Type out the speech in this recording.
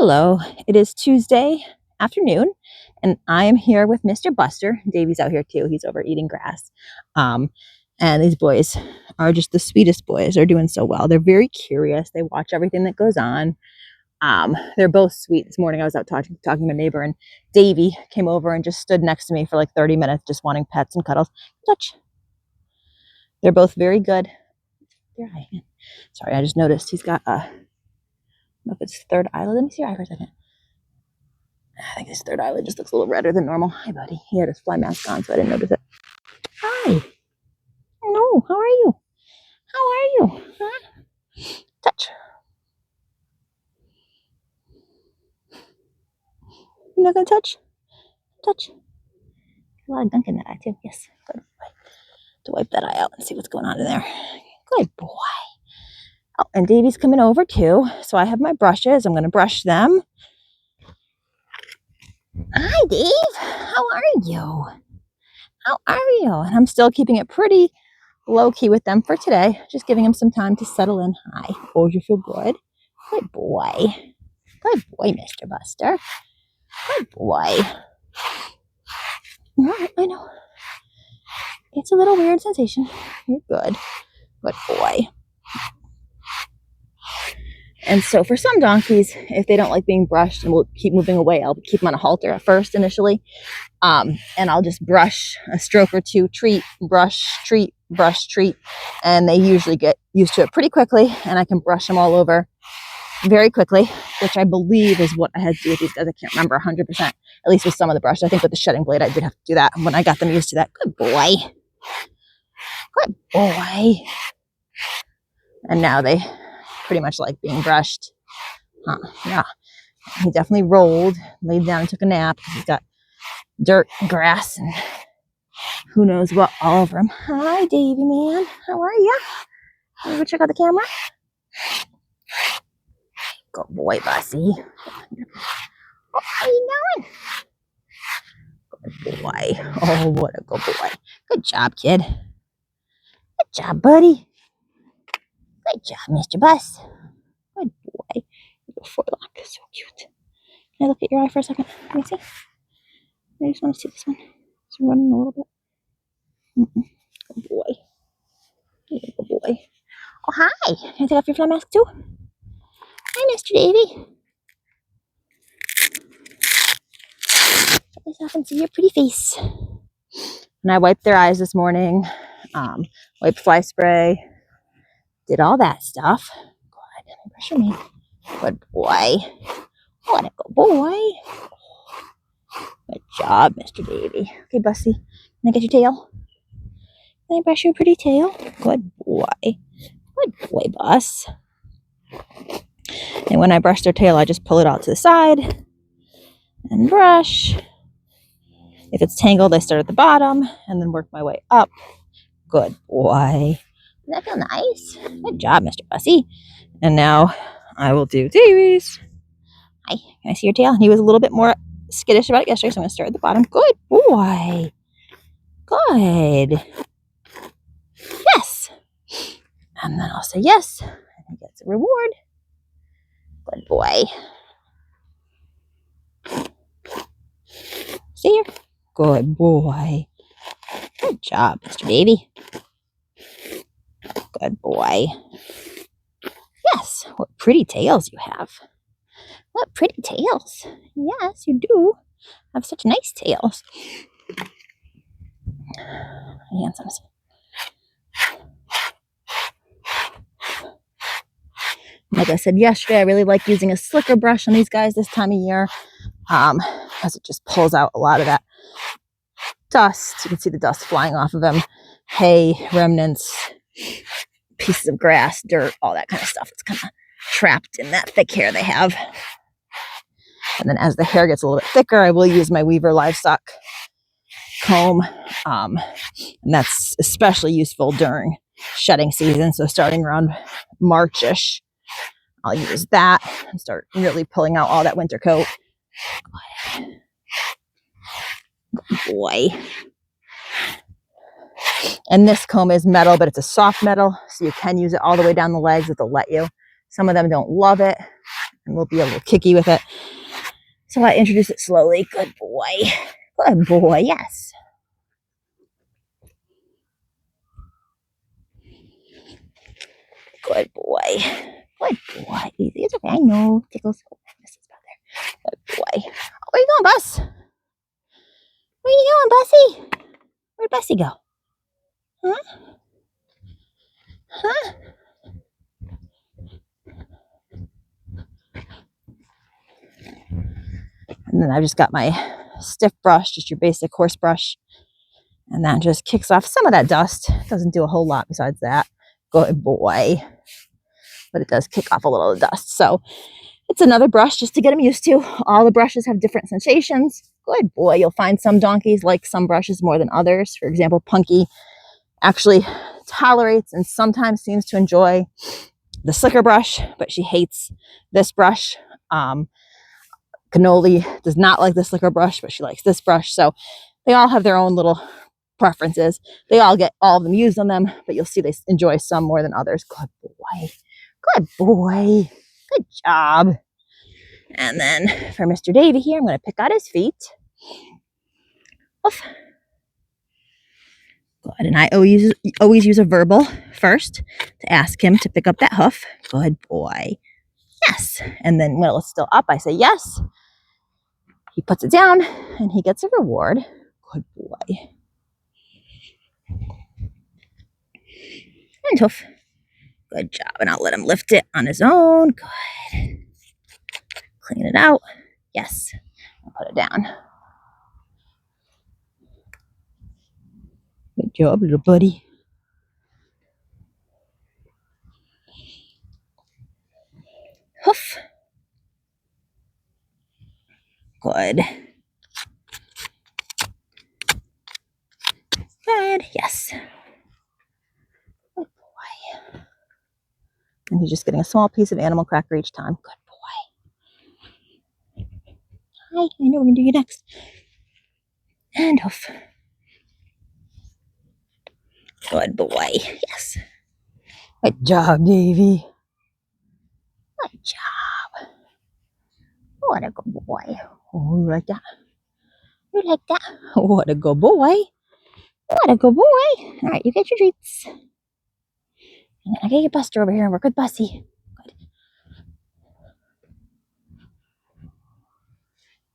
Hello, it is Tuesday afternoon, and I am here with Mr. Buster. Davey's out here too. He's over eating grass. And these boys are just the sweetest boys. They're doing so well. They're very curious. They watch everything that goes on. They're both sweet. This morning I was out talking to my neighbor, and Davey came over and just stood next to me for like 30 minutes, just wanting pets and cuddles. Touch. They're both very good. Sorry, I just noticed he's got I don't know if it's third eyelid. Let me see your eye for a second. I think his third eyelid just looks a little redder than normal. Hi, buddy. He had his fly mask on, so I didn't notice it. Hi. Hello. How are you? How are you? Huh? Touch. You're not going to touch? Touch. A lot of gunk in that eye, too. Yes. Good boy. To wipe that eye out and see what's going on in there. Good boy. Oh, and Davey's coming over, too. So I have my brushes. I'm going to brush them. Hi, Dave. How are you? How are you? And I'm still keeping it pretty low-key with them for today. Just giving them some time to settle in. Hi. Oh, you feel good? Good boy. Good boy, Mr. Buster. Good boy. All right, I know. It's a little weird sensation. You're good. Good boy. And so for some donkeys, if they don't like being brushed and will keep moving away, I'll keep them on a halter at first initially. And I'll just brush a stroke or two, treat, brush, treat, brush, treat. And they usually get used to it pretty quickly, and I can brush them all over very quickly, which I believe is what I had to do with these guys. I can't remember 100%, at least with some of the brush. I think with the shedding blade, I did have to do that when I got them used to that. Good boy. Good boy. And now they pretty much like being brushed. Yeah. He definitely rolled, laid down and took a nap because he's got dirt, grass, and who knows what all over him. Hi, Davey, man. How are you? Want to go check out the camera? Good boy, Bussy. Oh, how you doing? Good boy. Oh, what a good boy. Good job, kid. Good job, buddy. Good job, Mr. Bus. Good boy. Your forelock is so cute. Can I look at your eye for a second? Let me see. I just want to see this one. It's running a little bit. Good boy. Good boy. Oh, hi. Can I take off your fly mask too? Hi, Mr. Davey. Check this off and see your pretty face. And I wiped their eyes this morning. Wiped fly spray. Did all that stuff. Good. Let me brush your mane. Good boy. What a good boy. Good job, Mr. Davey. Okay, Bussy. Can I get your tail? Can I brush your pretty tail? Good boy. Good boy, Bus. And when I brush their tail, I just pull it out to the side and brush. If it's tangled, I start at the bottom and then work my way up. Good boy. Does that feel nice? Good job, Mr. Bussy. And now I will do Davey's. Hi, can I see your tail? He was a little bit more skittish about it yesterday, so I'm going to start at the bottom. Good boy. Good. Yes. And then I'll say yes, and he gets a reward. Good boy. See here? Good boy. Good job, Mr. Davey. Good boy. Yes, what pretty tails you have. What pretty tails. Yes, you do have such nice tails. Hands. Like I said yesterday, I really like using a slicker brush on these guys this time of year, because it just pulls out a lot of that dust. You can see the dust flying off of them. Hay, remnants, pieces of grass, dirt, all that kind of stuff. It's kind of trapped in that thick hair they have. And then as the hair gets a little bit thicker, I will use my Weaver livestock comb. And that's especially useful during shedding season. So starting around March-ish, I'll use that and start really pulling out all that winter coat. Good boy. And this comb is metal, but it's a soft metal, so you can use it all the way down the legs if they'll let you. Some of them don't love it, and we'll be a little kicky with it. So I introduce it slowly. Good boy. Good boy, yes. Good boy. Good boy. Easy. It's okay. I know. Tickles. Oh, this is about there. Good boy. Where you going, Bus? Where you going, Bussy? Where'd Bussy go? Huh? Huh? And then I've just got my stiff brush, just your basic horse brush. And that just kicks off some of that dust. Doesn't do a whole lot besides that. Good boy. But it does kick off a little of the dust. So it's another brush just to get them used to. All the brushes have different sensations. Good boy. You'll find some donkeys like some brushes more than others. For example, Punky actually tolerates and sometimes seems to enjoy the slicker brush, but she hates this brush. Cannoli does not like the slicker brush, but she likes this brush. So they all have their own little preferences. They all get all of them used on them, but you'll see they enjoy some more than others. Good boy. Good boy. Good job. And then for Mr. Davey here, I'm going to pick out his feet. Oof. Good. And I always use a verbal first to ask him to pick up that hoof. Good boy. Yes. And then when it's still up, I say yes. He puts it down and he gets a reward. Good boy. And hoof. Good job. And I'll let him lift it on his own. Good. Clean it out. Yes. I'll put it down. Good job, little buddy. Hoof. Good. Good. Yes. Good boy. And he's just getting a small piece of animal cracker each time. Good boy. Hi. I know we're going to do you next. And hoof. Good boy. Yes. Good job, Davey. Good job. What a good boy. Oh, you like that? You like that? What a good boy. What a good boy. All right, you get your treats. And then I gotta get Buster over here and work with Bussy.